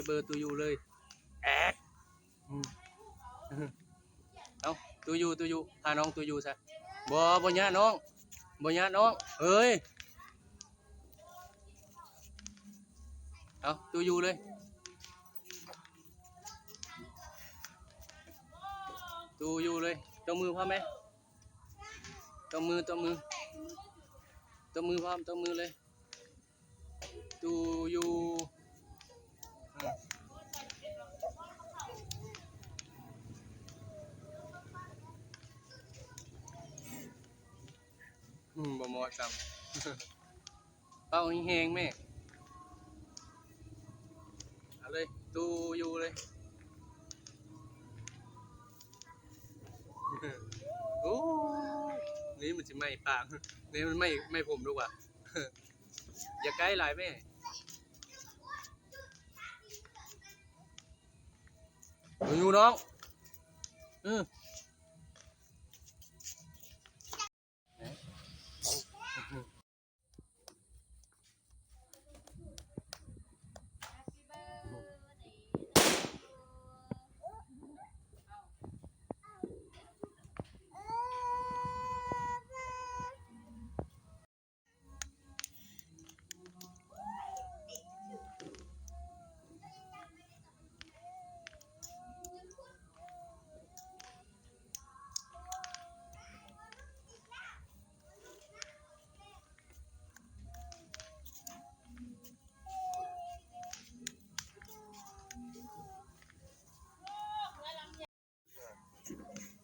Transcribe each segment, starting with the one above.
เบอร์ตูยูเลยแอกเอาตูยูพาน้องตูยูซะบ่ยะน้องบ่ยะน้องเอ้ยเอาตูยูเลยตูยูเลยตัวมือพ่อไหมตัวมือพร้อมตัวมือเลยตูยูบ่เหมาะซ้ำเอาแห้งๆแม่เอาเลยตูยูเลยโอ้นี่มันจะไม่ปากนี่มันไม่ผมดูกว่าอย่าใกล้หลายแม่อยู่น้อง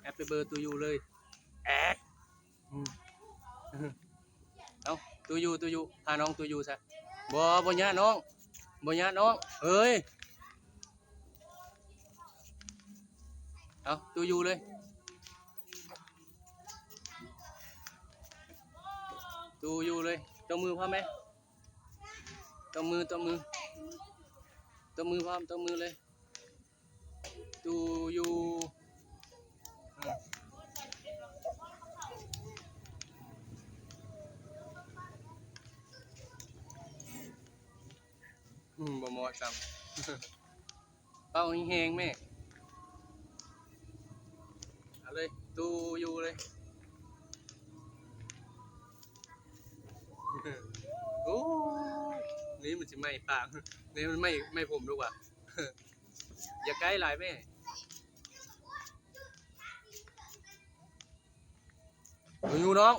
แอปเบอร์ตูยูเลยแอกเอาตูยูพาน้องตูยูซะบ่ยะน้องเอ้ยเอาตูยูเลยตูยูเลยตัวมือพ่อไหมตัวมือพร้อมตัวมือเลยตูยูบ่เหมาะซ้ำเอาแห้งๆแม่เอาเลยตูยูเลยโอ้นี่มันจะไม่ปากนี่มันไม่ผมดูกว่าอย่าใกล้หลายแม่อยู่น้อง